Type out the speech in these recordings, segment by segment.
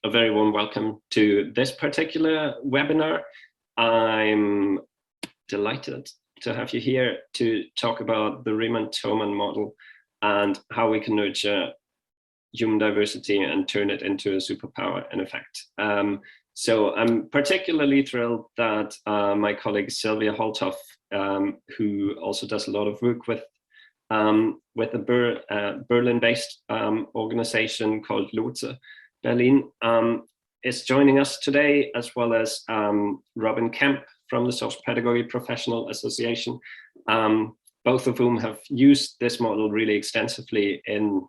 a very warm welcome to this particular webinar. I'm delighted to have you here to talk about the Riemann-Thomann model and how we can nurture human diversity and turn it into a superpower in effect. So I'm particularly thrilled that my colleague Sylvia Holthoff, who also does a lot of work with a Berlin-based organization called Lotse Berlin, is joining us today, as well as Robyn Kemp from the Social Pedagogy Professional Association, both of whom have used this model really extensively in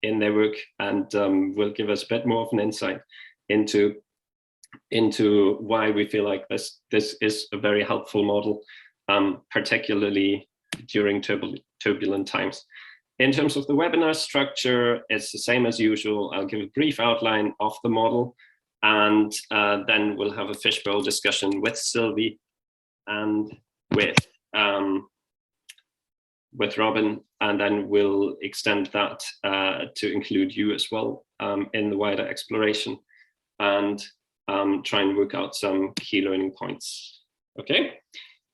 their work, and will give us a bit more of an insight into why we feel like this is a very helpful model, particularly during turbulent times. In terms of the webinar structure, it's the same as usual. I'll give a brief outline of the model, and then we'll have a fishbowl discussion with Sylvie and with Robyn, and then we'll extend that to include you as well in the wider exploration, and try and work out some key learning points. Okay,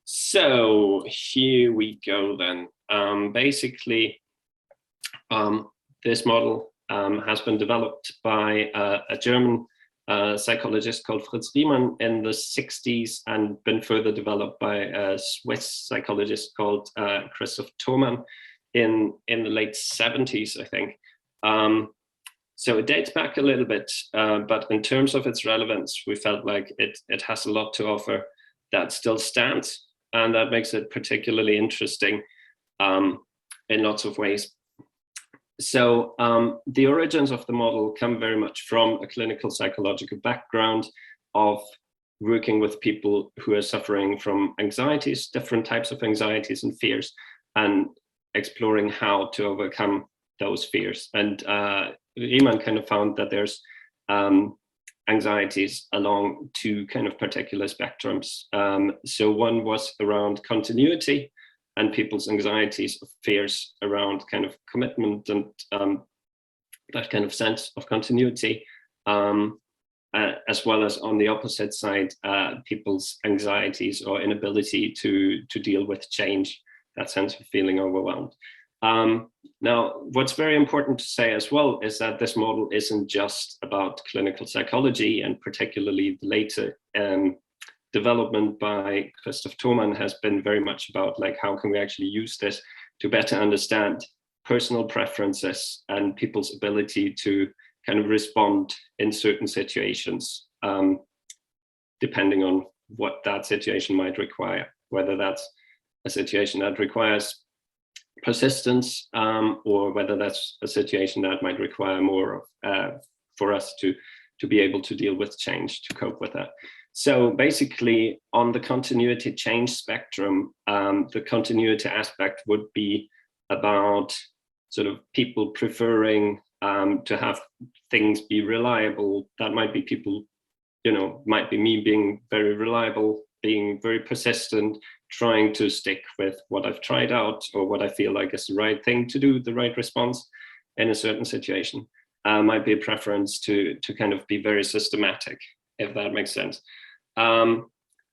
so here we go then. Basically, this model has been developed by a German psychologist called Fritz Riemann in the 60s, and been further developed by a Swiss psychologist called Christoph Thomann in the late 70s, I think. So it dates back a little bit, but in terms of its relevance, we felt like it has a lot to offer that still stands, and that makes it particularly interesting in lots of ways. So the origins of the model come very much from a clinical psychological background of working with people who are suffering from anxieties, different types of anxieties and fears, and exploring how to overcome those fears. And Riemann kind of found that there's anxieties along two kind of particular spectrums. So one was around continuity, and people's anxieties or fears around kind of commitment and that kind of sense of continuity, as well as on the opposite side, people's anxieties or inability to deal with change, that sense of feeling overwhelmed. Now, what's very important to say as well is that this model isn't just about clinical psychology, and particularly the later development by Christoph Thomann has been very much about, like, how can we actually use this to better understand personal preferences and people's ability to kind of respond in certain situations, depending on what that situation might require, whether that's a situation that requires persistence, or whether that's a situation that might require more for us to be able to deal with change, to cope with that. So basically, on the continuity change spectrum, the continuity aspect would be about sort of people preferring to have things be reliable. That might be people, might be me being very reliable, being very persistent, trying to stick with what I've tried out or what I feel like is the right thing to do, the right response in a certain situation. Might be a preference to kind of be very systematic, if that makes sense.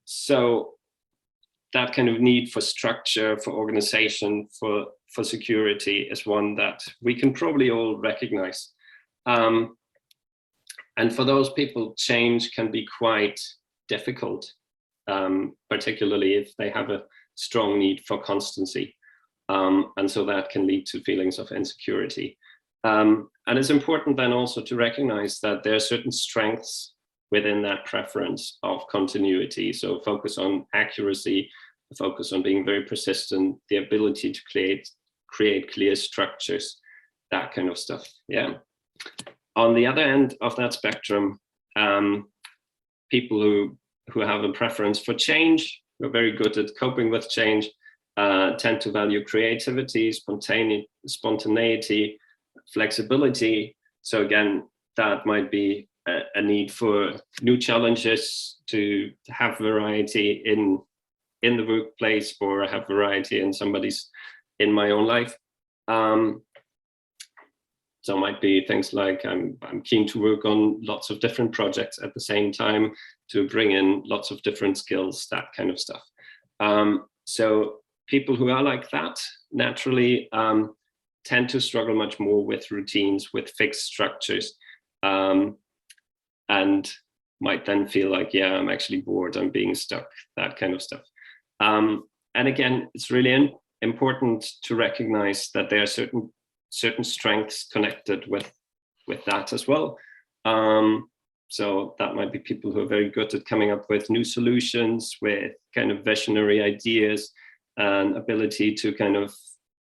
So that kind of need for structure, for organization, for security is one that we can probably all recognize. And for those people, change can be quite difficult, particularly if they have a strong need for constancy. And so that can lead to feelings of insecurity. And it's important then also to recognize that there are certain strengths within that preference of continuity. So focus on accuracy, focus on being very persistent, the ability to create clear structures, that kind of stuff. Yeah. On the other end of that spectrum, people who have a preference for change, who are very good at coping with change, tend to value creativity, spontaneity, flexibility. So again, that might be a need for new challenges, to have variety in the workplace, or have variety in my own life. So it might be things like I'm keen to work on lots of different projects at the same time to bring in lots of different skills, that kind of stuff. So people who are like that naturally tend to struggle much more with routines, with fixed structures, and might then feel like, yeah, I'm actually bored, I'm being stuck, that kind of stuff. And again, it's really important to recognize that there are certain strengths connected with that as well. So that might be people who are very good at coming up with new solutions, with kind of visionary ideas and ability to kind of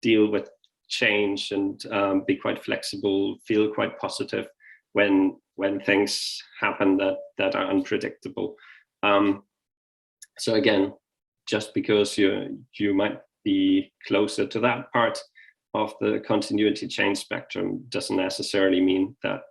deal with change and be quite flexible, feel quite positive when things happen that are unpredictable. So again, just because you might be closer to that part of the continuity change spectrum doesn't necessarily mean that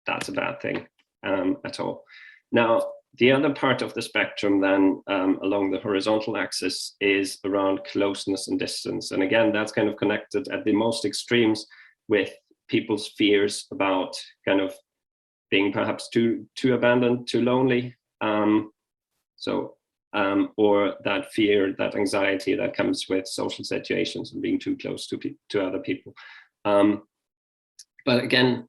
that's a bad thing at all. Now, the other part of the spectrum then along the horizontal axis is around closeness and distance. And again, that's kind of connected at the most extremes with people's fears about kind of being perhaps too abandoned, too lonely. Or that fear, that anxiety that comes with social situations and being too close to other people. But again,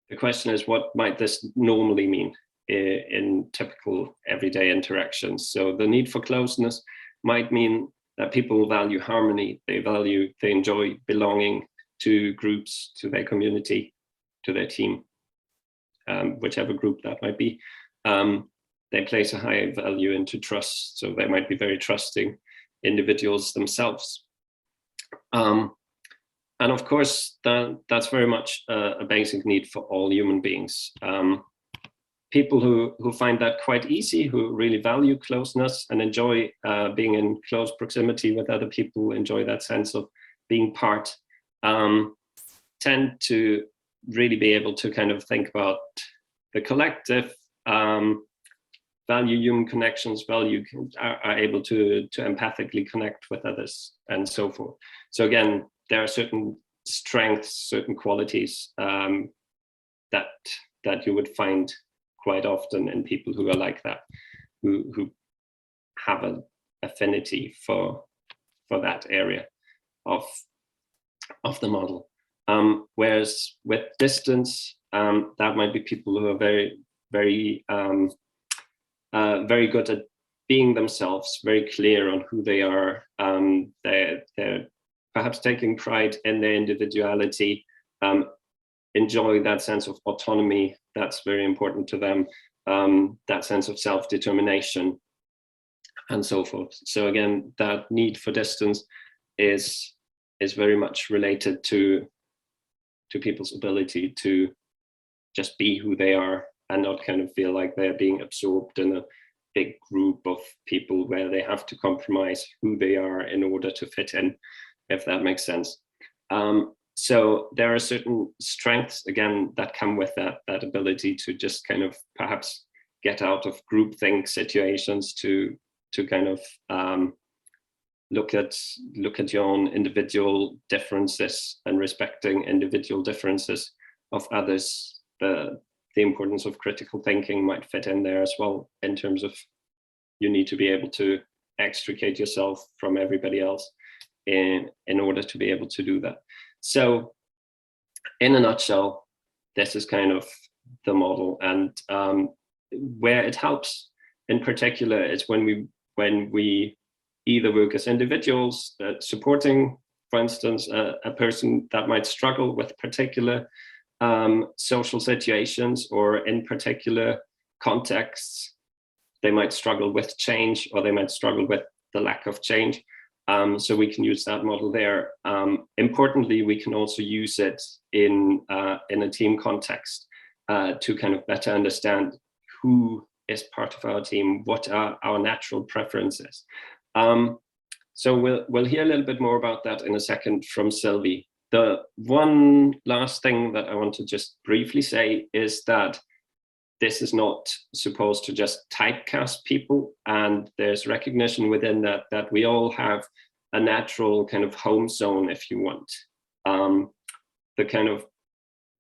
the question is, what might this normally mean in typical everyday interactions? So the need for closeness might mean that people value harmony, they enjoy belonging to groups, to their community, to their team, whichever group that might be. They place a high value into trust, so they might be very trusting individuals themselves. And of course, that's very much a basic need for all human beings. People who find that quite easy, who really value closeness and enjoy being in close proximity with other people, enjoy that sense of being part, tend to really be able to kind of think about the collective, value human connections, are able to empathically connect with others and so forth. So again, there are certain strengths, certain qualities that you would find quite often in people who are like that, who have an affinity for that area of the model. Whereas with distance, that might be people who are very, very, very good at being themselves, very clear on who they are. They're perhaps taking pride in their individuality, enjoy that sense of autonomy that's very important to them, that sense of self-determination, and so forth. So again, that need for distance is very much related to people's ability to just be who they are and not kind of feel like they're being absorbed in a big group of people where they have to compromise who they are in order to fit in, if that makes sense. So there are certain strengths, again, that come with that ability to just kind of perhaps get out of groupthink situations, to kind of look at your own individual differences and respecting individual differences of others. The importance of critical thinking might fit in there as well, in terms of you need to be able to extricate yourself from everybody else in order to be able to do that. So in a nutshell, this is kind of the model, and where it helps in particular is when we either work as individuals, supporting, for instance, a person that might struggle with particular social situations, or in particular contexts, they might struggle with change, or they might struggle with the lack of change. So we can use that model there. Importantly, we can also use it in a team context to kind of better understand who is part of our team, what are our natural preferences. So we'll hear a little bit more about that in a second from Sylvie. The one last thing that I want to just briefly say is that this is not supposed to just typecast people, and there's recognition within that we all have a natural kind of home zone, if you want. the kind of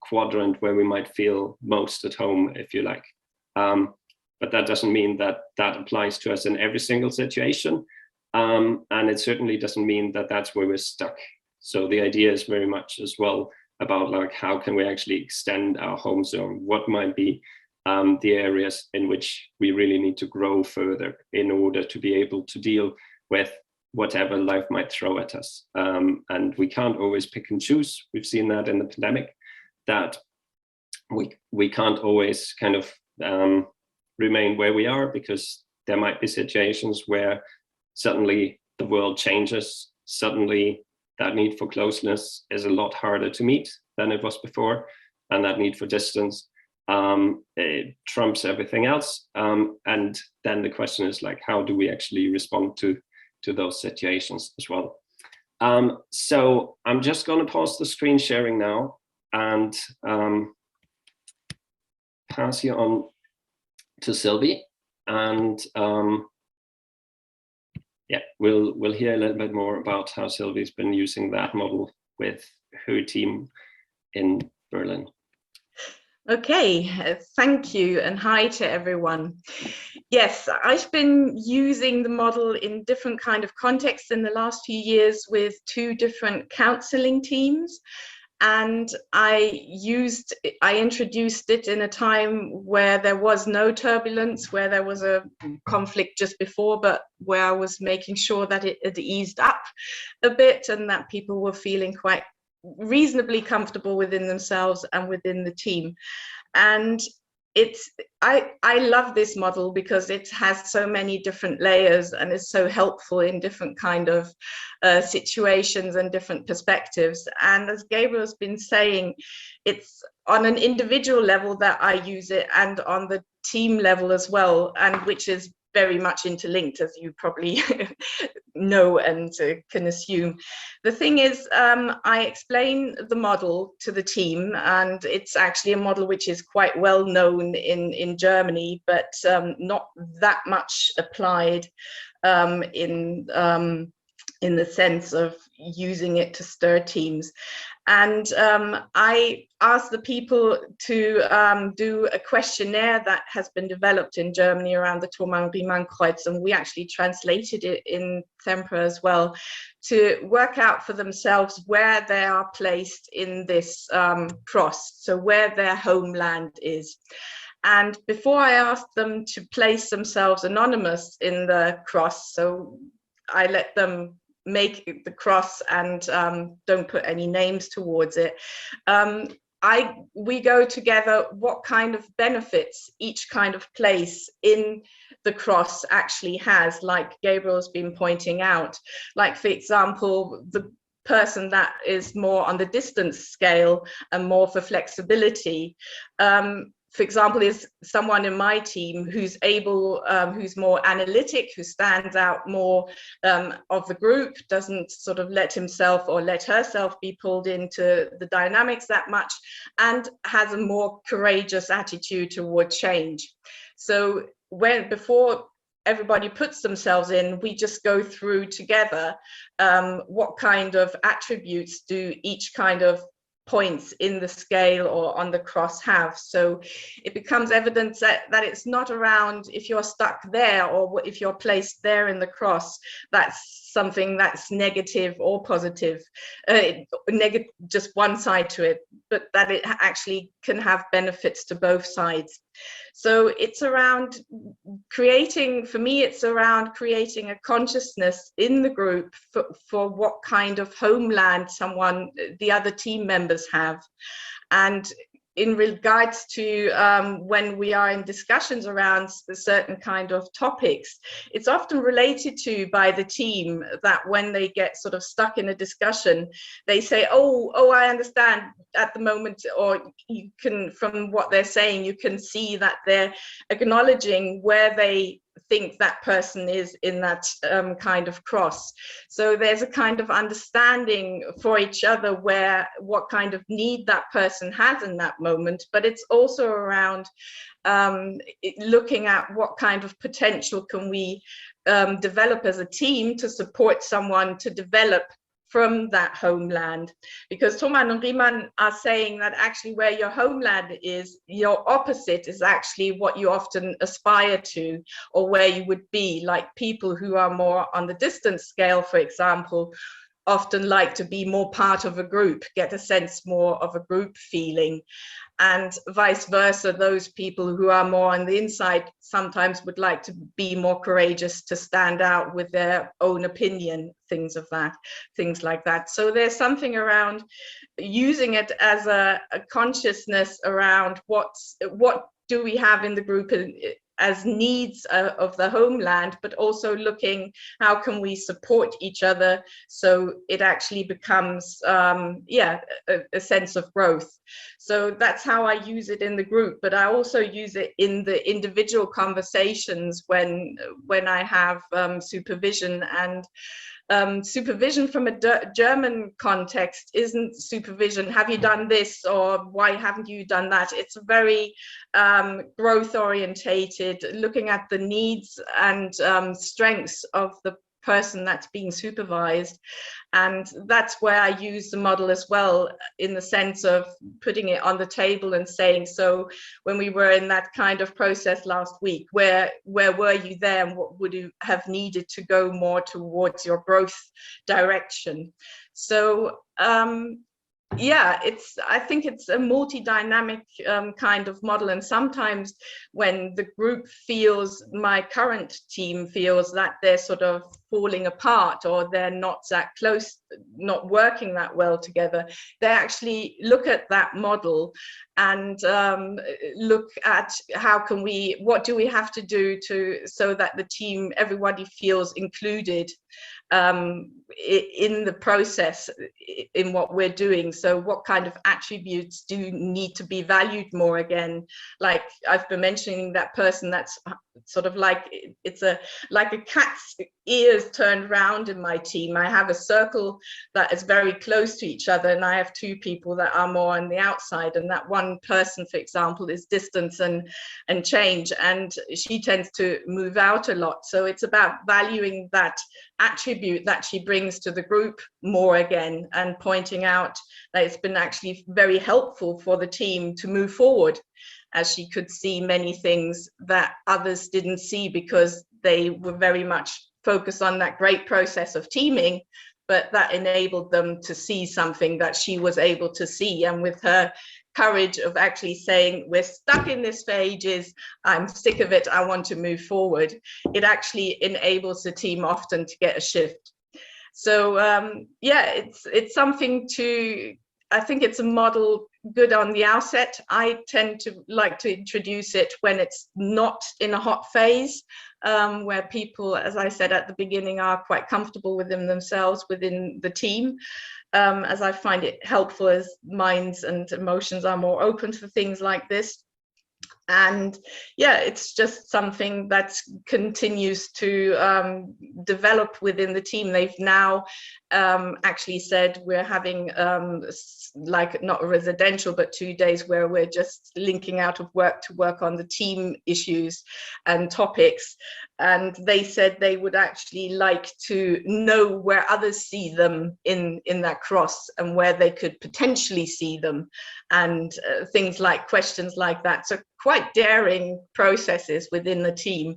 quadrant where we might feel most at home, if you like. But that doesn't mean that that applies to us in every single situation. And it certainly doesn't mean that that's where we're stuck. So the idea is very much as well about like, how can we actually extend our home zone? What might be the areas in which we really need to grow further in order to be able to deal with whatever life might throw at us. And we can't always pick and choose. We've seen that in the pandemic, that we can't always kind of remain where we are, because there might be situations where suddenly the world changes. Suddenly that need for closeness is a lot harder to meet than it was before. And that need for distance it trumps everything else. And then the question is like, how do we actually respond to those situations as well? So I'm just going to pause the screen sharing now and pass you on to Sylvie, and yeah, we'll hear a little bit more about how Sylvie's been using that model with her team in Berlin. Okay, thank you, and hi to everyone. Yes, I've been using the model in different kind of contexts in the last few years with 2 different counseling teams. And I introduced it in a time where there was no turbulence, where there was a conflict just before, but where I was making sure that it had eased up a bit and that people were feeling quite reasonably comfortable within themselves and within the team. And I love this model because it has so many different layers and is so helpful in different kind of situations and different perspectives. And as Gabriel has been saying, it's on an individual level that I use it, and on the team level as well, and which is very much interlinked, as you probably know and can assume. The thing is, I explain the model to the team, and it's actually a model which is quite well known in Germany, but not that much applied in the sense of using it to stir teams. And I asked the people to do a questionnaire that has been developed in Germany around the Thomann-Riemann-Kreuz, and we actually translated it in ThemPra as well, to work out for themselves where they are placed in this cross, so where their homeland is. And before I asked them to place themselves anonymous in the cross, so I let them make the cross and don't put any names towards it. We go together what kind of benefits each kind of place in the cross actually has, like Gabriel's been pointing out. Like, for example, the person that is more on the distance scale and more for flexibility, for example, is someone in my team who's able, who's more analytic, who stands out more of the group, doesn't sort of let himself or let herself be pulled into the dynamics that much, and has a more courageous attitude toward change. So before everybody puts themselves in, we just go through together what kind of attributes do each kind of points in the scale or on the cross have. So it becomes evident that it's not around if you're stuck there or if you're placed there in the cross, that's something that's negative or positive, just one side to it, but that it actually can have benefits to both sides. So it's around creating, for me, it's around creating a consciousness in the group for what kind of homeland the other team members have. And in regards to when we are in discussions around a certain kind of topics, it's often related to by the team that when they get sort of stuck in a discussion, they say, oh, I understand at the moment, or you can, from what they're saying, you can see that they're acknowledging where they think that person is in that kind of cross. So there's a kind of understanding for each other what kind of need that person has in that moment, but it's also around looking at what kind of potential can we develop as a team to support someone to develop from that homeland, because Thomann and Riemann are saying that actually where your homeland is, your opposite is actually what you often aspire to, or where you would be. Like people who are more on the distance scale, for example, often like to be more part of a group, get a sense more of a group feeling. And vice versa, those people who are more on the inside sometimes would like to be more courageous, to stand out with their own opinion, things like that. So there's something around using it as a consciousness around what do we have in the group as needs of the homeland, but also looking how can we support each other so it actually becomes a sense of growth. So that's how I use it in the group, but I also use it in the individual conversations when I have supervision. And supervision from a German context isn't supervision, have you done this, or why haven't you done that? It's very growth orientated, looking at the needs and strengths of the person that's being supervised. And that's where I use the model as well, in the sense of putting it on the table and saying, so when we were in that kind of process last week, where were you there, and what would you have needed to go more towards your growth direction? So I think it's a multi-dynamic kind of model. And sometimes when the group feels, my current team feels that they're sort of falling apart, or they're not that close, not working that well together, they actually look at that model and look at what do we have to do so that the team, everybody feels included in the process, in what we're doing. So what kind of attributes do need to be valued more again? Like I've been mentioning, that person that's sort of like, it's like a cat's ears turned round in my team. I have a circle that is very close to each other, and I have two people that are more on the outside, and that one person, for example, is distance and change, and she tends to move out a lot. So it's about valuing that attribute that she brings to the group more again, and pointing out that it's been actually very helpful for the team to move forward, as she could see many things that others didn't see, because they were very much focused on that great process of teaming, but that enabled them to see something that she was able to see. And with her courage of actually saying, we're stuck in this for ages, I'm sick of it, I want to move forward, it actually enables the team often to get a shift. So it's something to, I think it's a model good on the outset. I tend to like to introduce it when it's not in a hot phase, where people, as I said at the beginning, are quite comfortable within themselves, within the team, as I find it helpful as minds and emotions are more open to things like this. And it's just something that continues to develop within the team. They've now actually said we're having like not a residential, but 2 days where we're just linking out of work to work on the team issues and topics. And they said they would actually like to know where others see them in that cross, and where they could potentially see them, and things like questions like that. So quite daring processes within the team.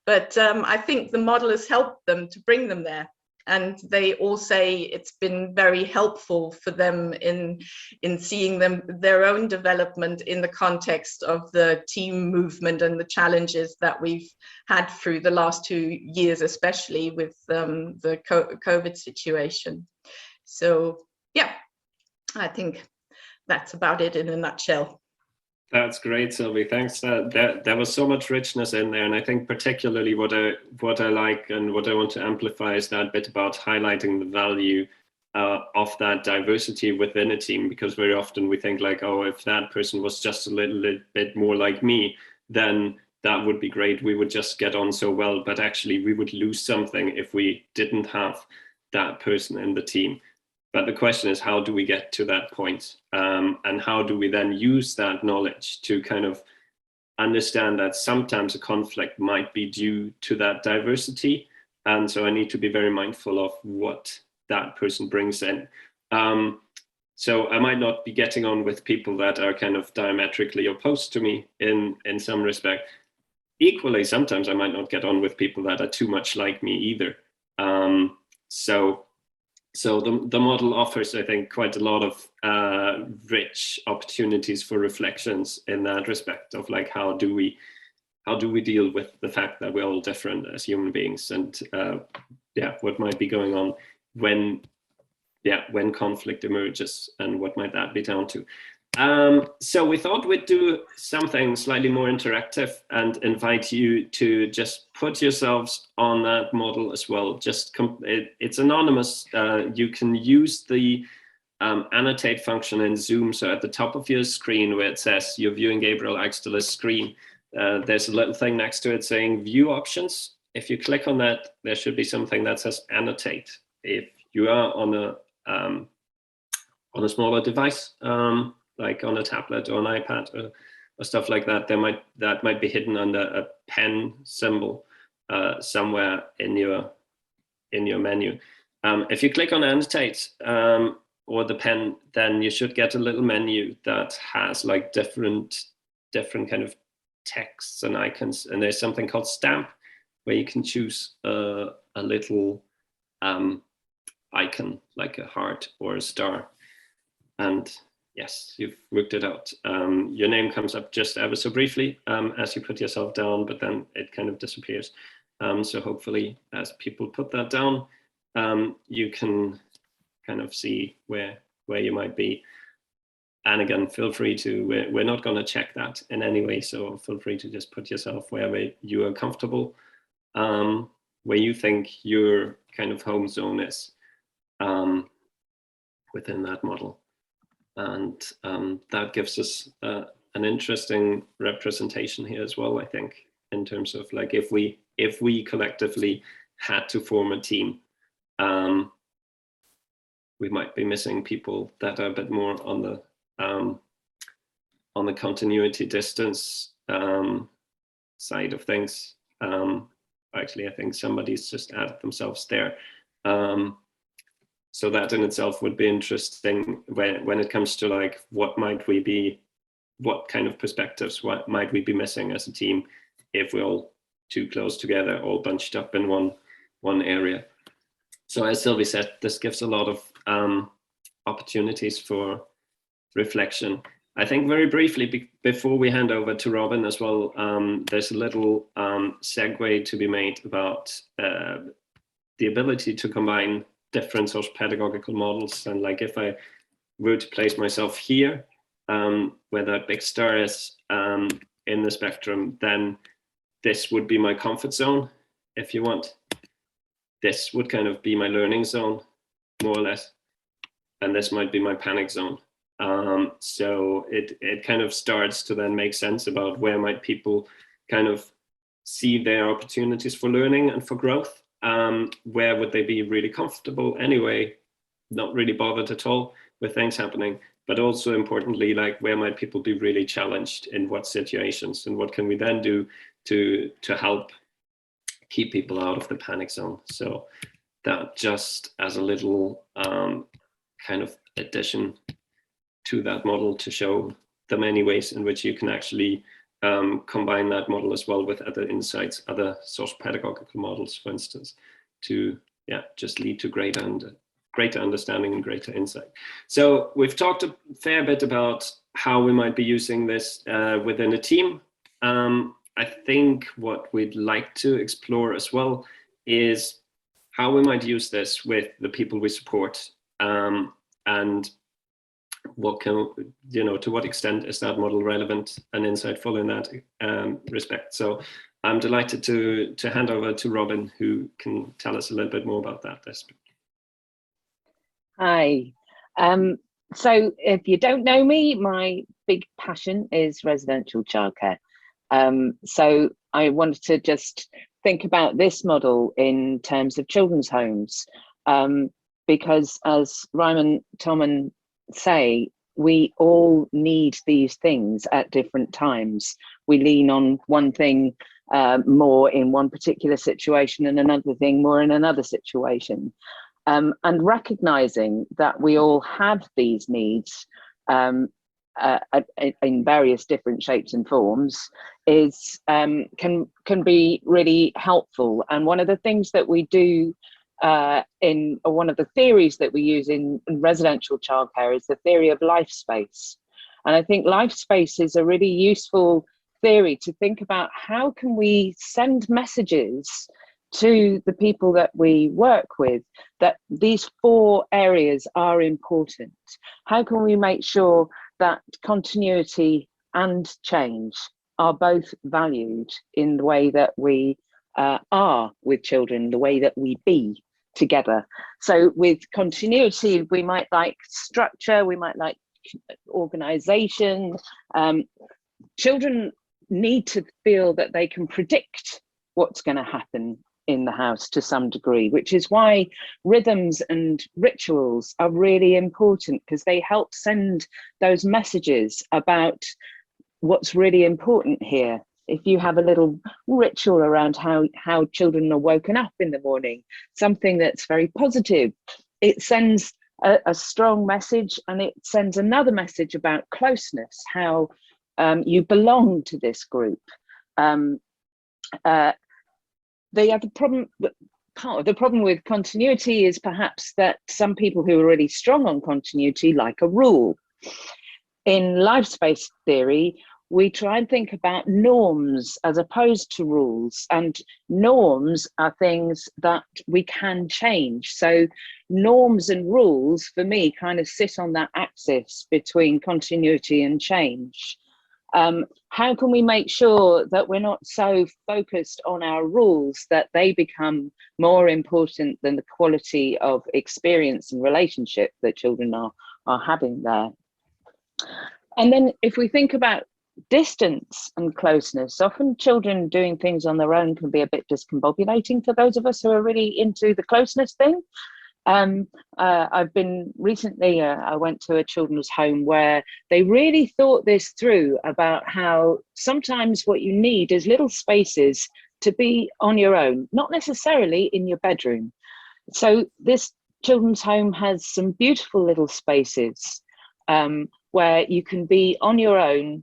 But I think the model has helped them to bring them there. And they all say it's been very helpful for them in seeing their own development in the context of the team movement and the challenges that we've had through the last 2 years, especially with the COVID situation. So I think that's about it in a nutshell. That's great, Sylvie. Thanks. There was so much richness in there, and I think particularly what I like and what I want to amplify is that bit about highlighting the value of that diversity within a team, because very often we think like, oh, if that person was just a little bit more like me, then that would be great. We would just get on so well, but actually we would lose something if we didn't have that person in the team. But the question is, how do we get to that point? And how do we then use that knowledge to kind of understand that sometimes a conflict might be due to that diversity? And so I need to be very mindful of what that person brings in. So I might not be getting on with people that are kind of diametrically opposed to me in some respect. Equally, sometimes I might not get on with people that are too much like me either. So the model offers, I think, quite a lot of rich opportunities for reflections in that respect of like, how do we deal with the fact that we're all different as human beings, and what might be going on when conflict emerges, and what might that be down to. So we thought we'd do something slightly more interactive and invite you to just put yourselves on that model as well. It's anonymous. You can use the annotate function in Zoom. So at the top of your screen where it says you're viewing Gabriel Axteler's screen, there's a little thing next to it saying view options. If you click on that, there should be something that says annotate. If you are on a smaller device, like on a tablet or an iPad or stuff like that, that might be hidden under a pen symbol somewhere in your menu. If you click on annotate or the pen, then you should get a little menu that has like different kind of texts and icons, and there's something called stamp where you can choose a little icon like a heart or a star, and yes, you've worked it out. Your name comes up just ever so briefly as you put yourself down, but then it kind of disappears. So hopefully as people put that down, you can kind of see where you might be. And again, feel free to, we're not going to check that in any way, so feel free to just put yourself wherever you are comfortable, where you think your kind of home zone is within that model. And that gives us an interesting representation here as well, I think, in terms of like, if we collectively had to form a team, we might be missing people that are a bit more on the continuity distance side of things. Actually, I think somebody's just added themselves there. So that in itself would be interesting when it comes to like, what kind of perspectives, what might we be missing as a team if we're all too close together, all bunched up in one area. So as Sylvie said, this gives a lot of opportunities for reflection. I think very briefly, before we hand over to Robyn as well, there's a little segue to be made about the ability to combine different social pedagogical models. And like, if I were to place myself here, where that big star is in the spectrum, then this would be my comfort zone, if you want. This would kind of be my learning zone, more or less. And this might be my panic zone. So it kind of starts to then make sense about where might people kind of see their opportunities for learning and for growth. Where would they be really comfortable anyway, not really bothered at all with things happening, but also importantly, like, where might people be really challenged in what situations, and what can we then do to help keep people out of the panic zone. So that just as a little kind of addition to that model, to show the many ways in which you can actually combine that model as well with other insights, other social pedagogical models, for instance, to just lead to greater understanding and greater insight. So we've talked a fair bit about how we might be using this within a team. I think what we'd like to explore as well is how we might use this with the people we support, and what can, to what extent is that model relevant and insightful in that respect. So I'm delighted to hand over to Robyn, who can tell us a little bit more about that. Hi. So if you don't know me, my big passion is residential childcare. So I wanted to just think about this model in terms of children's homes, because as Riemann and Thomann say, we all need these things at different times. We lean on one thing more in one particular situation and another thing more in another situation. and recognizing that we all have these needs in various different shapes and forms is can be really helpful. And one of the things that we do one of the theories that we use in residential childcare is the theory of Lifespace. And I think Lifespace is a really useful theory to think about how can we send messages to the people that we work with that these 4 areas are important. How can we make sure that continuity and change are both valued in the way that we are with children, the way that we be together? So with continuity, we might like structure, we might like organization. Children need to feel that they can predict what's going to happen in the house to some degree, which is why rhythms and rituals are really important, because they help send those messages about what's really important here. If you have a little ritual around how children are woken up in the morning, something that's very positive, it sends a strong message, and it sends another message about closeness, how you belong to this group. The other problem, part of the problem with continuity is perhaps that some people who are really strong on continuity like a rule. In Lifespace theory, we try and think about norms as opposed to rules, and norms are things that we can change. So norms and rules for me kind of sit on that axis between continuity and change. How can we make sure that we're not so focused on our rules that they become more important than the quality of experience and relationship that children are having there? And then if we think about distance and closeness, often children doing things on their own can be a bit discombobulating for those of us who are really into the closeness thing. I've been recently, I went to a children's home where they really thought this through about how sometimes what you need is little spaces to be on your own, not necessarily in your bedroom. So this children's home has some beautiful little spaces where you can be on your own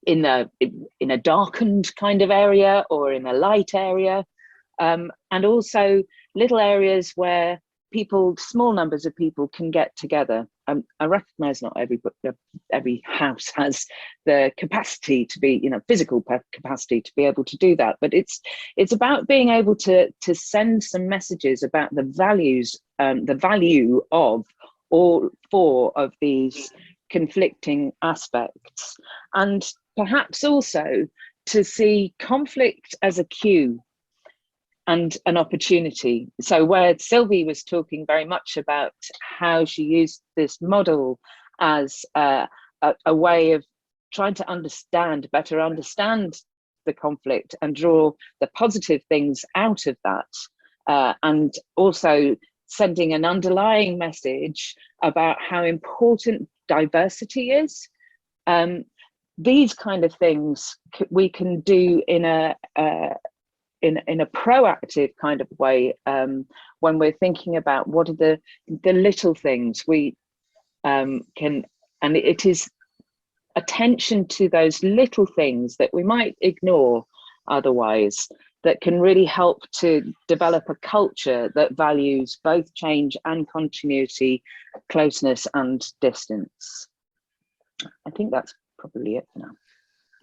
in a darkened kind of area or in a light area, and also little areas where small numbers of people can get together. I recognize not every house has the capacity to be, physical capacity to be able to do that, but it's about being able to send some messages about the value of all 4 of these conflicting aspects, and perhaps also to see conflict as a cue and an opportunity. So where Sylvie was talking very much about how she used this model as a way of trying to better understand the conflict and draw the positive things out of that, and also sending an underlying message about how important diversity is. These kind of things we can do in a proactive kind of way when we're thinking about what are the little things we can, and it is attention to those little things that we might ignore otherwise that can really help to develop a culture that values both change and continuity, closeness and distance. I think that's probably it for now.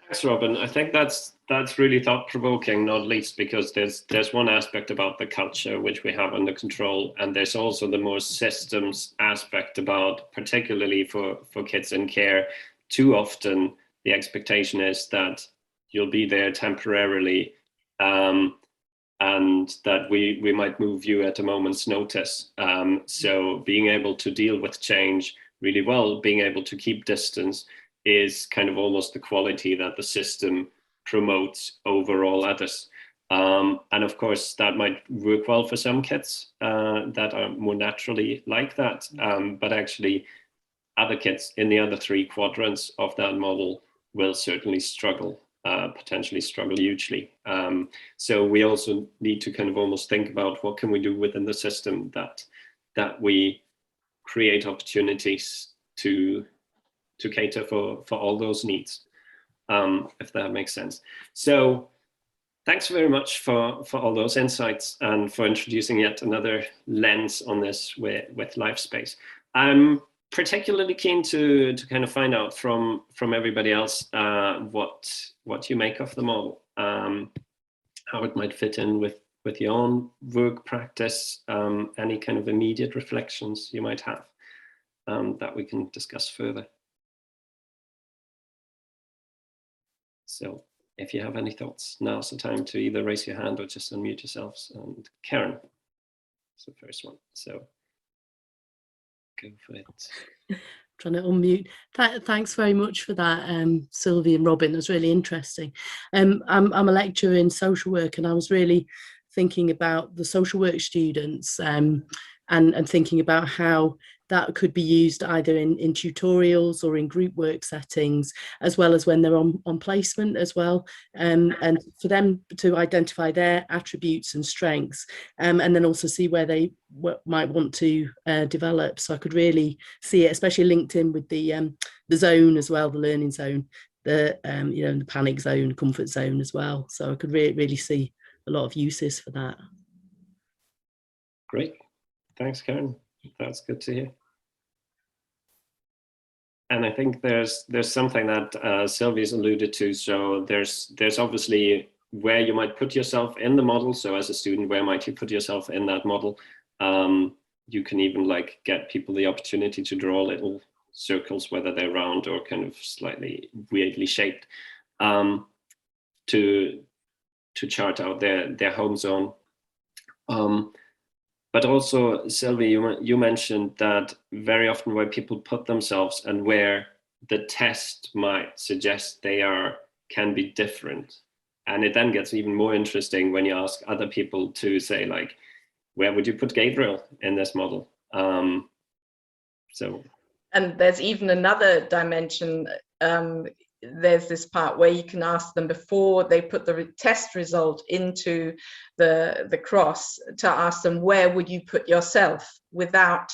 Thanks, Robyn. I think that's really thought-provoking, not least because there's one aspect about the culture which we have under control, and there's also the more systems aspect about, particularly for kids in care. Too often the expectation is that you'll be there temporarily, and that we might move you at a moment's notice. So being able to deal with change really well, being able to keep distance, is kind of almost the quality that the system promotes over all others. And of course, that might work well for some kids that are more naturally like that. But actually, other kids in the other 3 quadrants of that model will certainly struggle potentially struggle hugely. So we also need to kind of almost think about what can we do within the system that we create opportunities to cater for all those needs, if that makes sense. So thanks very much for all those insights and for introducing yet another lens on this with Lifespace. I'm particularly keen to kind of find out from everybody else what you make of the model, how it might fit in with your own work practice, any kind of immediate reflections you might have that we can discuss further. So if you have any thoughts, now's the time to either raise your hand or just unmute yourselves. And Karen is the first one, so go for it. Trying to unmute. Thanks very much for that, Sylvia and Robyn. It was really interesting. I'm a lecturer in social work, and I was really thinking about the social work students and thinking about how that could be used either in tutorials or in group work settings, as well as when they're on placement as well, and for them to identify their attributes and strengths, and then also see where they might want to develop. So I could really see it, especially linked in with the zone as well, the learning zone, the the panic zone, comfort zone as well. So I could really see a lot of uses for that. Great, thanks, Karen. That's good to hear. And I think there's something that Sylvia's alluded to. So there's obviously where you might put yourself in the model. So as a student, where might you put yourself in that model? You can even like get people the opportunity to draw little circles, whether they're round or kind of slightly weirdly shaped, to chart out their home zone. But also, Sylvia, you mentioned that very often where people put themselves and where the test might suggest they can be different. And it then gets even more interesting when you ask other people to say, like, where would you put Gabriel in this model? And there's even another dimension. There's this part where you can ask them before they put the test result into the cross, to ask them, where would you put yourself without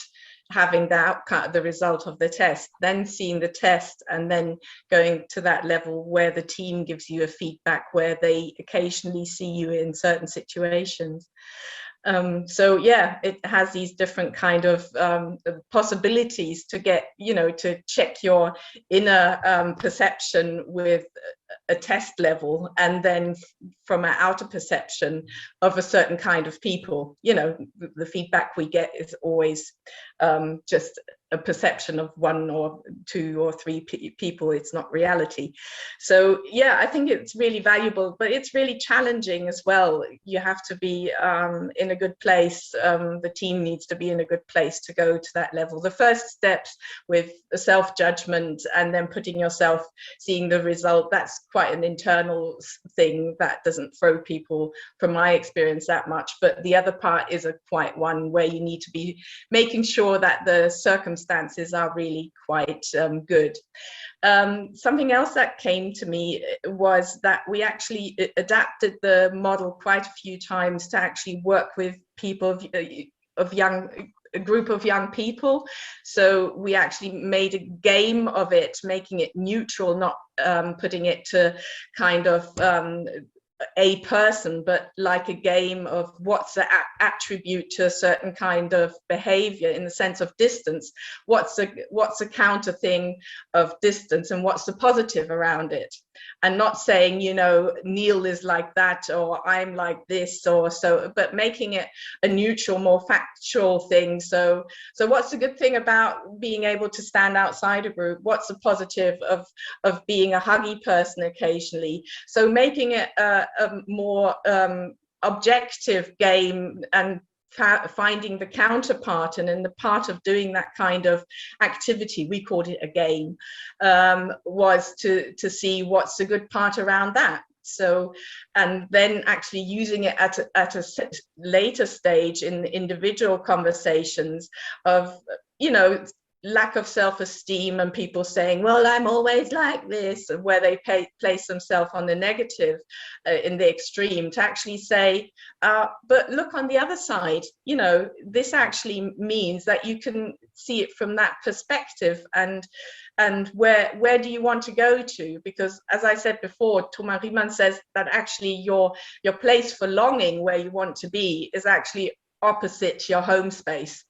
having the outcome, the result of the test, then seeing the test and then going to that level where the team gives you a feedback, where they occasionally see you in certain situations. So yeah, it has these different kind of possibilities to get, to check your inner perception with a test level, and then from an outer perception of a certain kind of people. The feedback we get is always just a perception of one or two or three people. It's not reality. So yeah, I think it's really valuable, but it's really challenging as well. You have to be in a good place. The team needs to be in a good place to go to that level. The first steps with self-judgment and then putting yourself, seeing the result, that's quite an internal thing that doesn't throw people, from my experience, that much. But the other part is quite one where you need to be making sure that the circumstances are really quite good. Something else that came to me was that we actually adapted the model quite a few times to actually work with people a group of young people. So we actually made a game of it, making it neutral, not putting it to kind of a person, but like a game of what's the attribute to a certain kind of behavior in the sense of distance. What's a counter thing of distance, and what's the positive around it? And not saying, Neil is like that, or I'm like this, or so, but making it a neutral, more factual thing. So what's the good thing about being able to stand outside a group? What's the positive of being a huggy person occasionally? So making it a more objective game, and finding the counterpart, and in the part of doing that kind of activity, we called it a game, was to see what's the good part around that. So, and then actually using it at a later stage in individual conversations of, lack of self-esteem and people saying, well, I'm always like this, and where they place themselves on the negative in the extreme, to actually say, but look on the other side, you know, this actually means that you can see it from that perspective, and where do you want to go to? Because as I said before, Thomas Riemann says that actually your place for longing, where you want to be, is actually opposite your home space.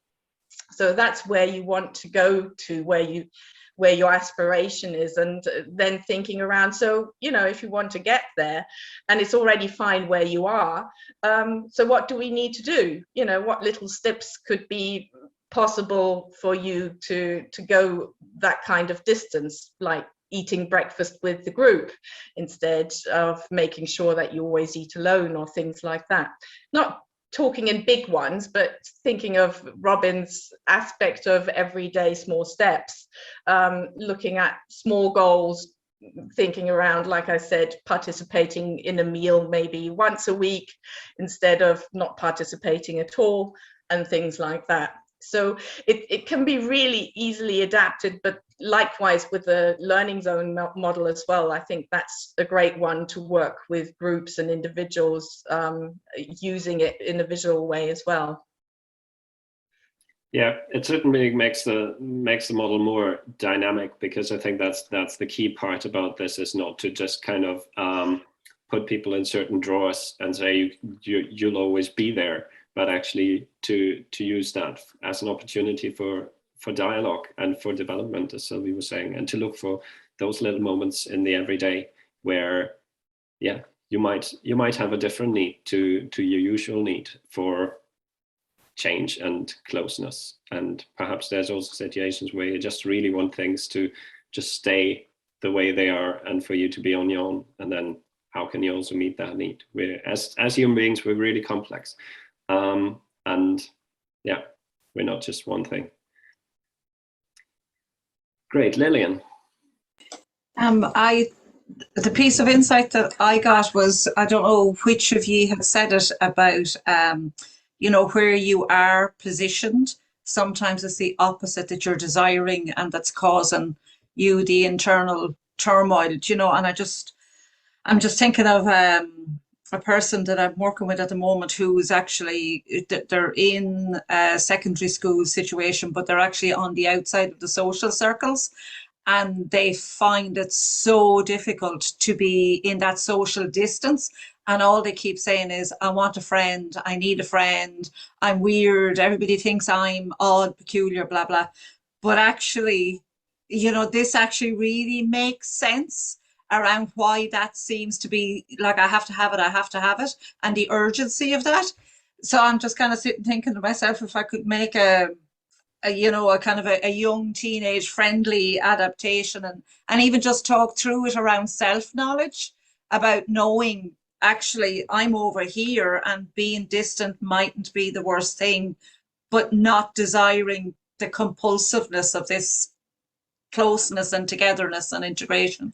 So that's where you want to go to, where your aspiration is, and then thinking around, so, you know, if you want to get there and it's already fine where you are, so what do we need to do? You know, what little steps could be possible for you to go that kind of distance, like eating breakfast with the group instead of making sure that you always eat alone, or things like that. Not talking in big ones, but thinking of Robyn's aspect of everyday small steps, looking at small goals, thinking around, like I said, participating in a meal maybe once a week instead of not participating at all, and things like that. So it can be really easily adapted, but likewise with the learning zone model as well, I think that's a great one to work with groups and individuals, using it in a visual way as well. Yeah, it certainly makes the model more dynamic, because I think that's the key part about this, is not to just kind of put people in certain drawers and say you'll always be there, but actually to use that as an opportunity for dialogue and for development, as Sylvia was saying, and to look for those little moments in the everyday where, yeah, you might have a different need to your usual need for change and closeness. And perhaps there's also situations where you just really want things to just stay the way they are, and for you to be on your own. And then how can you also meet that need? We're, as human beings, we're really complex. And yeah, we're not just one thing. Great, Lillian. The piece of insight that I got was, I don't know which of you had said it, about, you know, where you are positioned. Sometimes it's the opposite that you're desiring, and that's causing you the internal turmoil, you know. And I'm just thinking of a person that I'm working with at the moment who is actually, they're in a secondary school situation, but they're actually on the outside of the social circles, and they find it so difficult to be in that social distance. And all they keep saying is, I want a friend, I need a friend, I'm weird, everybody thinks I'm odd, peculiar, blah, blah. But actually, you know, this actually really makes sense around why that seems to be like, I have to have it, and the urgency of that. So I'm just kind of sitting thinking to myself, if I could make a kind of a young teenage friendly adaptation, and even just talk through it around self-knowledge, about knowing actually I'm over here, and being distant mightn't be the worst thing, but not desiring the compulsiveness of this closeness and togetherness and integration.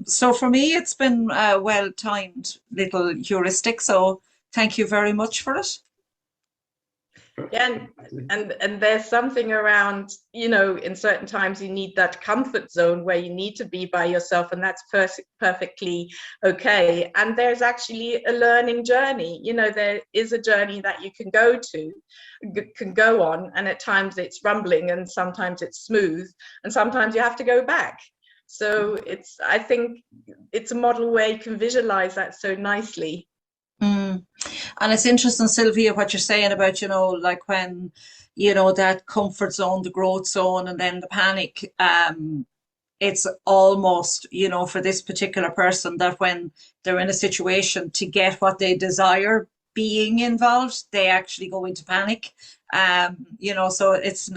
So for me, it's been a well-timed little heuristic. So thank you very much for it. Yeah, and there's something around, you know, in certain times you need that comfort zone where you need to be by yourself, and that's perfectly okay. And there's actually a learning journey. You know, there is a journey that you can go on, and at times it's rumbling, and sometimes it's smooth, and sometimes you have to go back. So I think it's a model where you can visualize that so nicely. And it's interesting, Sylvia, what you're saying about, you know, like when, you know, that comfort zone, the growth zone, and then the panic, it's almost, you know, for this particular person, that when they're in a situation to get what they desire being involved, they actually go into panic. You know, so it's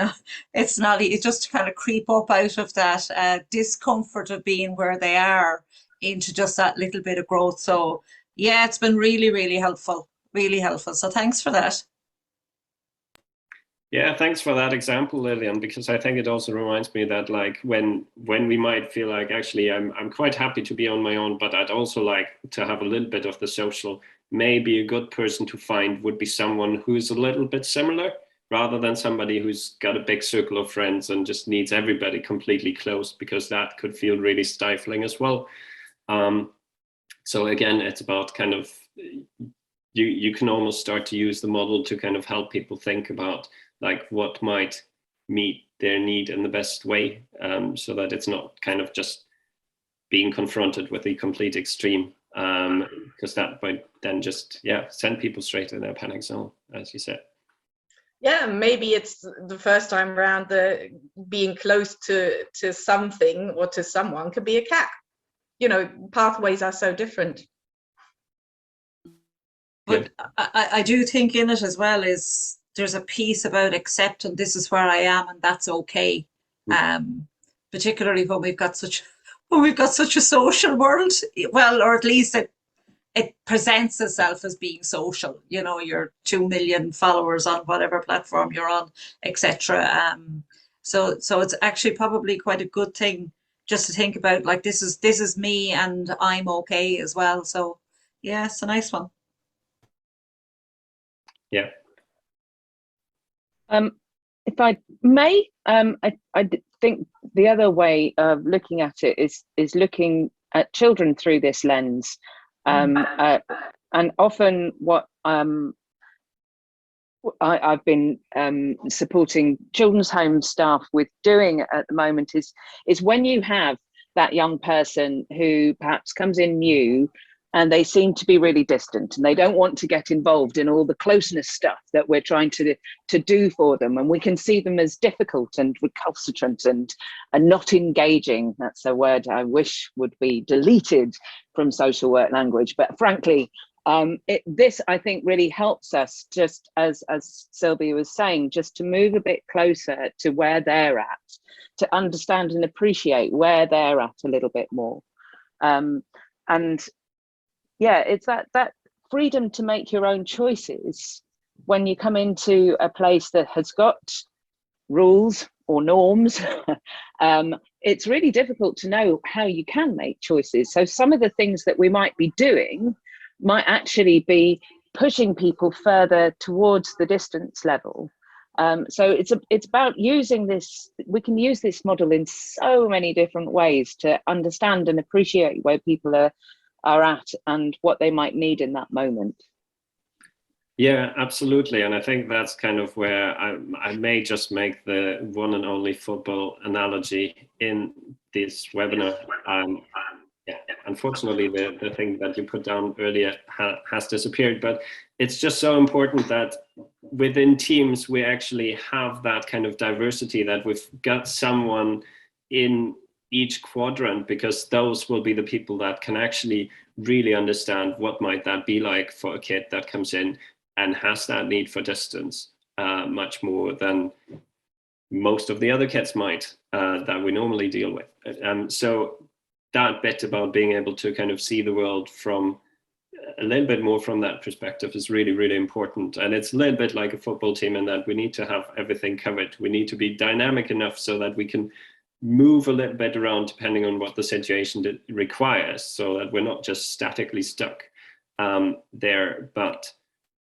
just to kind of creep up out of that discomfort of being where they are into just that little bit of growth. So yeah, it's been really, really helpful, really helpful. So thanks for that. Yeah, thanks for that example, Lillian, because I think it also reminds me that, like, when we might feel like, actually, I'm quite happy to be on my own, but I'd also like to have a little bit of the social. Maybe a good person to find would be someone who's a little bit similar, rather than somebody who's got a big circle of friends and just needs everybody completely close, because that could feel really stifling as well. So again, it's about kind of, you can almost start to use the model to kind of help people think about like what might meet their need in the best way, so that it's not kind of just being confronted with the complete extreme, because that might then just, yeah, send people straight in their panic zone, as you said. Yeah, maybe it's the first time around, the being close to something or to someone could be a cat. You know, pathways are so different. But I do think in it as well is there's a piece about accepting this is where I am and that's okay. Particularly when we've got such a social world, well, or at least it presents itself as being social. You know, your 2 million followers on whatever platform you're on, etc. So it's actually probably quite a good thing just to think about, like, this is me and I'm okay as well. So yeah, it's a nice one. Yeah. If I may, I think the other way of looking at it is looking at children through this lens, and often what I've been supporting children's home staff with doing at the moment is when you have that young person who perhaps comes in new and they seem to be really distant and they don't want to get involved in all the closeness stuff that we're trying to do for them, and we can see them as difficult and recalcitrant and not engaging. That's a word I wish would be deleted from social work language, but frankly, this I think really helps us, just as Sylvia was saying, just to move a bit closer to where they're at, to understand and appreciate where they're at a little bit more. And yeah, it's that freedom to make your own choices when you come into a place that has got rules or norms. It's really difficult to know how you can make choices. So some of the things that we might be doing might actually be pushing people further towards the distance level. So it's about using this. We can use this model in so many different ways to understand and appreciate where people are at and what they might need in that moment. Yeah, absolutely. And I think that's kind of where I may just make the one and only football analogy in this webinar. Yeah, unfortunately, the thing that you put down earlier has disappeared, but it's just so important that within teams, we actually have that kind of diversity, that we've got someone in each quadrant, because those will be the people that can actually really understand what might that be like for a kid that comes in and has that need for distance much more than most of the other kids might that we normally deal with. So that bit about being able to kind of see the world from a little bit more from that perspective is really, really important. And it's a little bit like a football team in that we need to have everything covered. We need to be dynamic enough so that we can move a little bit around depending on what the situation requires, so that we're not just statically stuck there. But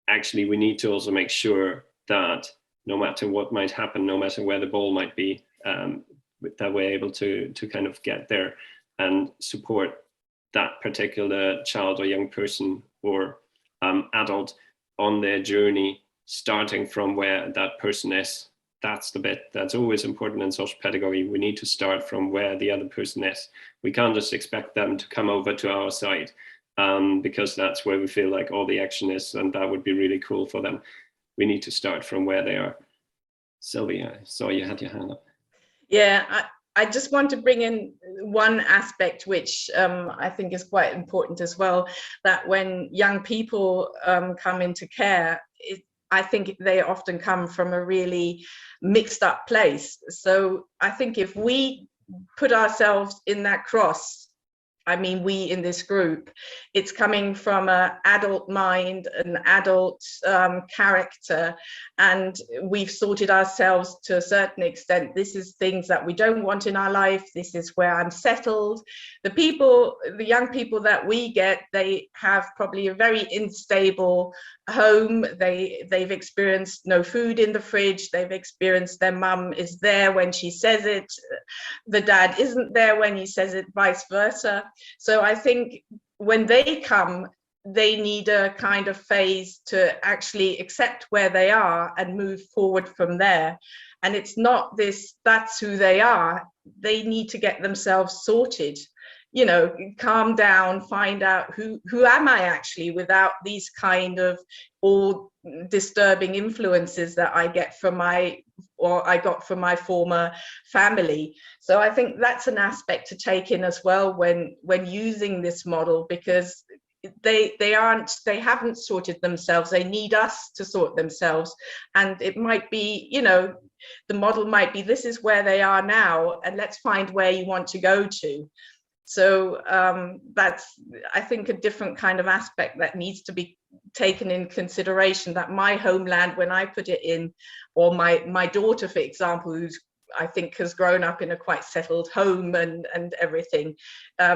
actually, we need to also make sure that no matter what might happen, no matter where the ball might be, that we're able to kind of get there and support that particular child or young person or adult on their journey, starting from where that person is. That's the bit that's always important in social pedagogy. We need to start from where the other person is. We can't just expect them to come over to our side because that's where we feel like all the action is, and that would be really cool for them. We need to start from where they are. Sylvia, I saw you had your hand up. Yeah, I just want to bring in one aspect which I think is quite important as well, that when young people come into care, I think they often come from a really mixed up place. So I think if we put ourselves in that cross I mean we in this group, it's coming from an adult mind, an adult character, and we've sorted ourselves to a certain extent. This is things that we don't want in our life. This is where I'm settled. The young people that we get, they have probably a very unstable home. They've experienced no food in the fridge. They've experienced their mum is there when she says it, the dad isn't there when he says it, vice versa. So I think when they come, they need a kind of phase to actually accept where they are and move forward from there. And it's not this, that's who they are. They need to get themselves sorted, you know, calm down, find out who am I actually, without these kind of all disturbing influences that I got from my former family. So I think that's an aspect to take in as well when using this model, because they haven't sorted themselves. They need us to sort themselves. And it might be, you know, the model might be, this is where they are now, and let's find where you want to go to. So that's, I think, a different kind of aspect that needs to be taken in consideration, that my homeland, when I put it in, or my daughter, for example, who's, I think, has grown up in a quite settled home and everything,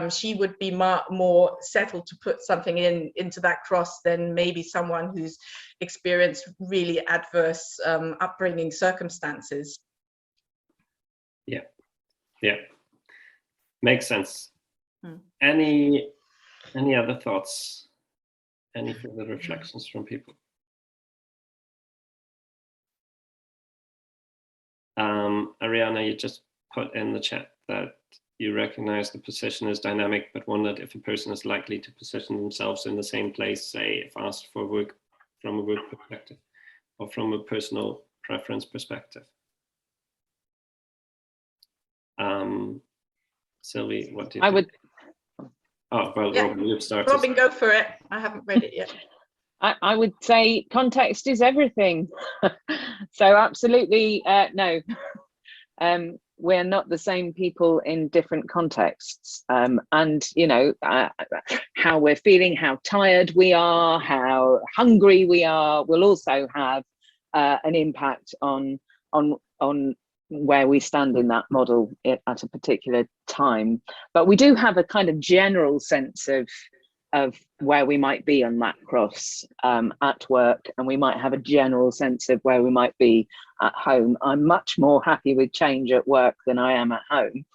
she would be more settled to put something into that cross than maybe someone who's experienced really adverse upbringing circumstances. Yeah, makes sense. Any other thoughts? Any further reflections from people? Ariana, you just put in the chat that you recognize the position is dynamic, but wondered if a person is likely to position themselves in the same place, say, if asked for work from a work perspective or from a personal preference perspective. Sylvie, what do you think? Oh, well, yeah. Robyn, you've started. Robyn, go for it. I haven't read it yet. I would say context is everything. So absolutely, no. We're not the same people in different contexts. And, you know, how we're feeling, how tired we are, how hungry we are, will also have an impact on where we stand in that model at a particular time. But we do have a kind of general sense of where we might be on that cross at work, and we might have a general sense of where we might be at home. I'm much more happy with change at work than I am at home.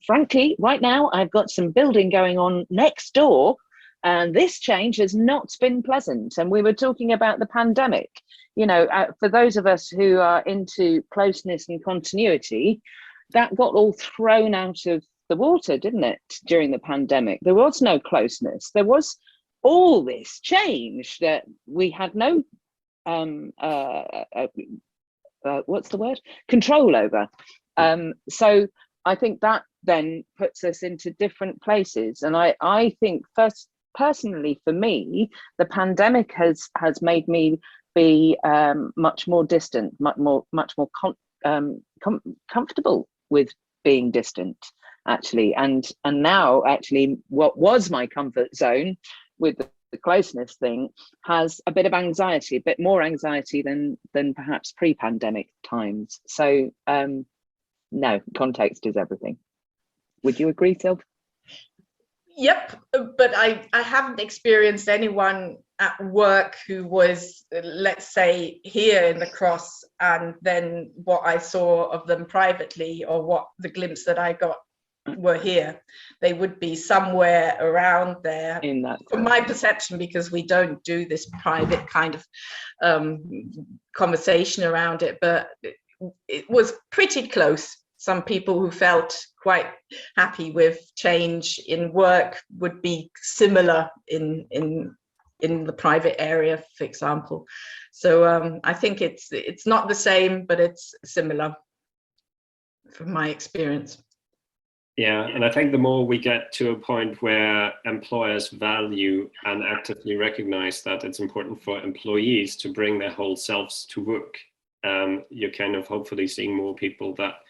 Frankly, right now, I've got some building going on next door, and this change has not been pleasant. And we were talking about the pandemic. You know, for those of us who are into closeness and continuity, that got all thrown out of the water, didn't it, during the pandemic? There was no closeness. There was all this change that we had no, what's the word? Control over. So I think that then puts us into different places. And I think personally for me, the pandemic has made me be much more distant, much more comfortable with being distant, actually. And now actually what was my comfort zone with the closeness thing has a bit of anxiety, a bit more anxiety than perhaps pre-pandemic times. So no, context is everything. Would you agree, Sylv? Yep, but I haven't experienced anyone at work who was, let's say, here in the cross, and then what I saw of them privately, or what the glimpse that I got were here. They would be somewhere around there, in that, from my perception, because we don't do this private kind of conversation around it, but it was pretty close. Some people who felt quite happy with change in work would be similar in the private area, for example. So I think it's not the same, but it's similar from my experience. Yeah, and I think the more we get to a point where employers value and actively recognize that it's important for employees to bring their whole selves to work, you're kind of hopefully seeing more people that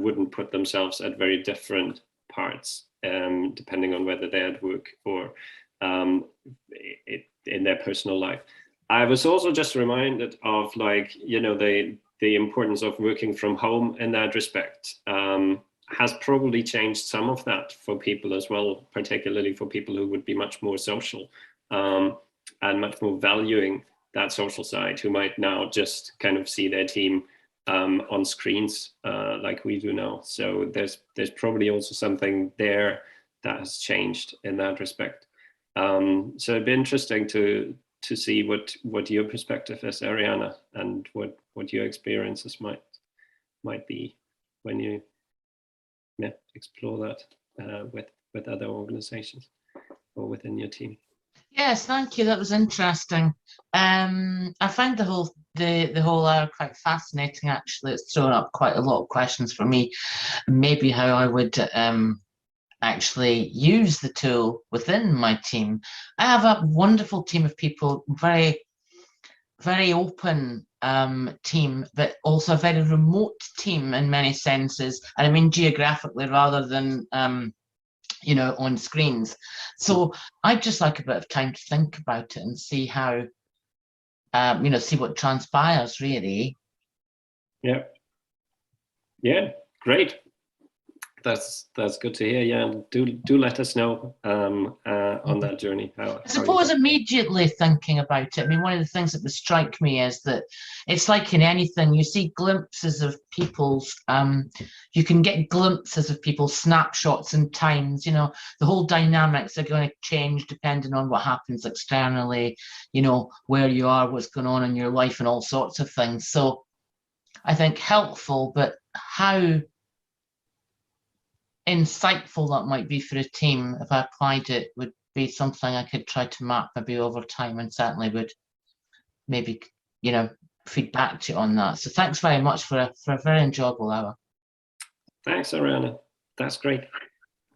wouldn't put themselves at very different parts depending on whether they're at work or in their personal life. I was also just reminded of, like, you know, the importance of working from home in that respect. Has probably changed some of that for people as well, particularly for people who would be much more social and much more valuing that social side, who might now just kind of see their team on screens like we do now. So there's probably also something there that has changed in that respect. So it'd be interesting to see what your perspective is, Ariana, and what your experiences might be when you explore that with other organizations or within your team. Yes, thank you. That was interesting. I find the whole hour quite fascinating. Actually, it's thrown up quite a lot of questions for me. Maybe how I would actually use the tool within my team. I have a wonderful team of people, very, very open team, but also a very remote team in many senses. And I mean geographically rather than you know, on screens. So I'd just like a bit of time to think about it and see how, you know, see what transpires, really. Yeah, great. That's good to hear. Yeah, do let us know on that journey. I suppose immediately thinking about it, I mean, one of the things that would strike me is that it's like in anything, you see glimpses of people's, you can get glimpses of people's snapshots and times, you know, the whole dynamics are going to change depending on what happens externally, you know, where you are, what's going on in your life and all sorts of things. So I think helpful, but how insightful that might be for a team if I applied it would be something I could try to map maybe over time, and certainly would maybe, you know, feed back to you on that. So thanks very much for a very enjoyable hour. Thanks, Ariana. That's great.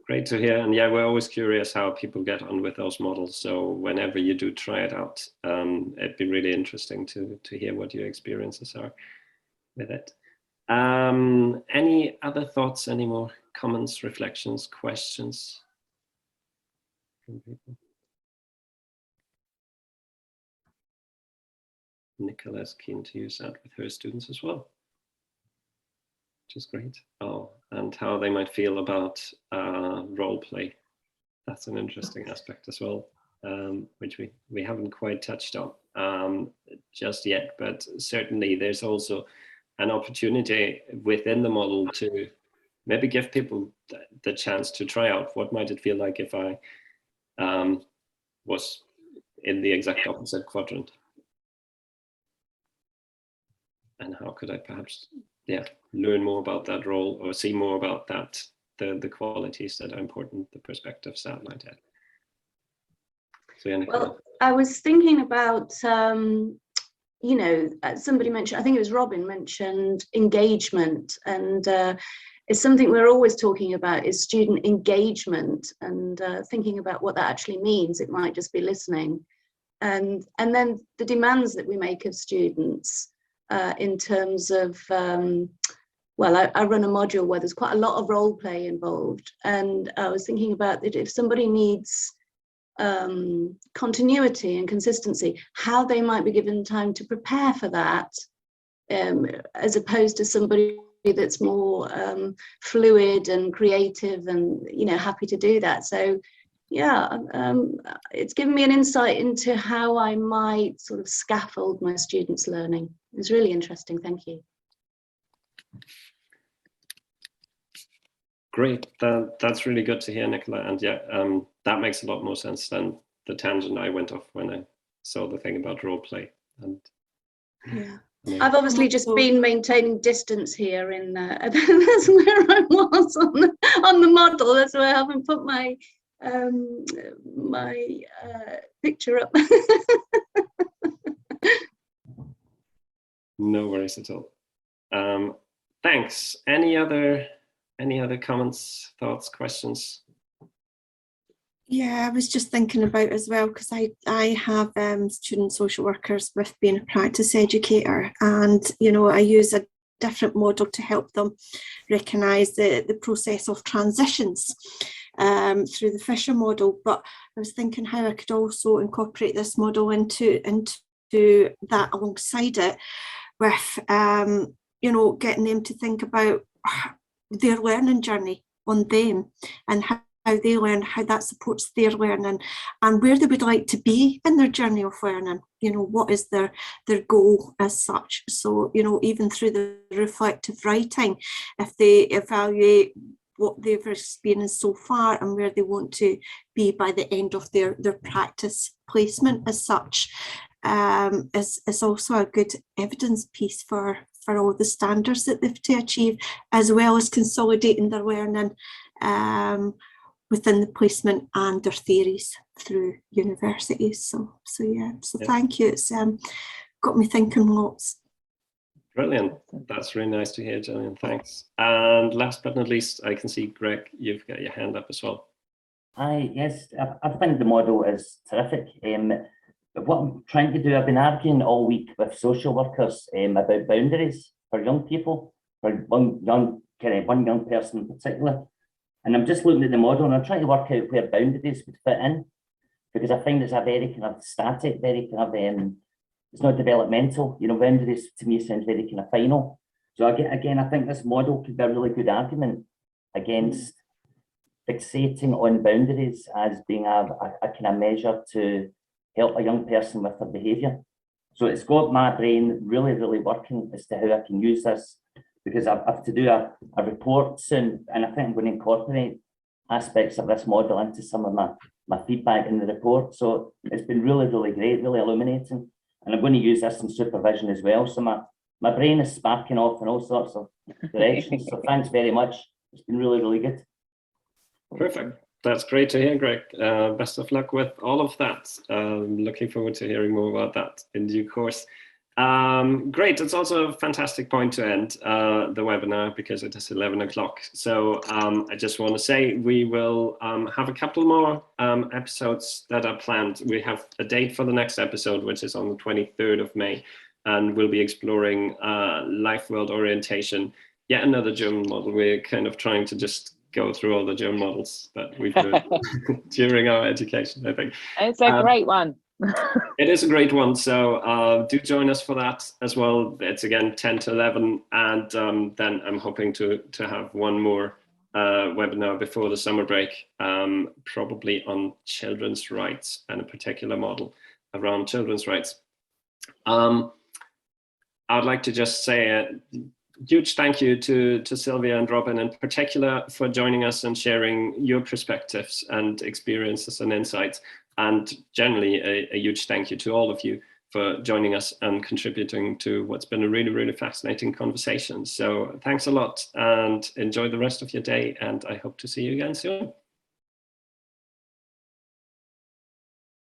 Great to hear. And yeah, we're always curious how people get on with those models. So whenever you do try it out, it'd be really interesting to hear what your experiences are with it. Any other thoughts, any more comments, reflections, questions from people? Nicola's keen to use that with her students as well, which is great. Oh, and how they might feel about role play. That's an interesting aspect as well, which we haven't quite touched on just yet, but certainly there's also an opportunity within the model to maybe give people the chance to try out what might it feel like if I was in the exact opposite quadrant. And how could I perhaps, learn more about that role or see more about that, the qualities that are important, the perspectives that might have. So, yeah, well, I was thinking about, you know, somebody mentioned, I think it was Robyn mentioned engagement, and it's something we're always talking about is student engagement, and thinking about what that actually means. It might just be listening, and then the demands that we make of students in terms of, well, I run a module where there's quite a lot of role play involved, and I was thinking about that if somebody needs continuity and consistency, how they might be given time to prepare for that, as opposed to somebody that's more fluid and creative and, you know, happy to do that. So yeah, it's given me an insight into how I might sort of scaffold my students' learning. It's really interesting. Thank you. Great, that's really good to hear, Nicola. And yeah, that makes a lot more sense than the tangent I went off when I saw the thing about role play. And yeah, I've obviously just been maintaining distance here in that's where I was on the model. That's where I haven't put my my picture up. No worries at all. Thanks. Any other comments, thoughts, questions? Yeah, I was just thinking about as well, because I have student social workers with being a practice educator, and you know, I use a different model to help them recognise the process of transitions. through the Fisher model, but I was thinking how I could also incorporate this model into that alongside it with, you know, getting them to think about their learning journey on them and how they learn, how that supports their learning, and where they would like to be in their journey of learning. You know, what is their goal as such. So, you know, even through the reflective writing, if they evaluate what they've experienced so far and where they want to be by the end of their practice placement as such, is also a good evidence piece for all the standards that they've to achieve, as well as consolidating their learning within the placement and their theories through universities. So yeah, so thank you. It's got me thinking lots. Brilliant. That's really nice to hear, Gillian. Thanks. And last but not least, I can see, Greg, you've got your hand up as well. Yes, I think the model is terrific. What I'm trying to do, I've been arguing all week with social workers about boundaries for young people, for one young person in particular. And I'm just looking at the model and I'm trying to work out where boundaries would fit in, because I find it's a very kind of static, very kind of, it's not developmental. You know, boundaries to me sounds very kind of final. So again, I think this model could be a really good argument against fixating on boundaries as being a kind of measure to help a young person with their behaviour. So it's got my brain really, really working as to how I can use this, because I have to do a report soon, and I think I'm going to incorporate aspects of this model into some of my feedback in the report. So it's been really, really great, really illuminating. And I'm going to use this in supervision as well. So my brain is sparking off in all sorts of directions. So thanks very much. It's been really, really good. Perfect. That's great to hear, Greg. Best of luck with all of that. Looking forward to hearing more about that in due course. Great. It's also a fantastic point to end the webinar, because it is 11 o'clock. So I just want to say we will have a couple more episodes that are planned. We have a date for the next episode, which is on the 23rd of May, and we'll be exploring life world orientation, yet another German model. We're kind of trying to just go through all the German models that we've learned during our education, I think. It's a great one. It is a great one, so do join us for that as well. It's again 10 to 11, and then I'm hoping to have one more webinar before the summer break, probably on children's rights and a particular model around children's rights. I'd like to just say a huge thank you to Sylvia and Robyn in particular for joining us and sharing your perspectives and experiences and insights. And generally a huge thank you to all of you for joining us and contributing to what's been a really, really fascinating conversation. So thanks a lot and enjoy the rest of your day. And I hope to see you again soon.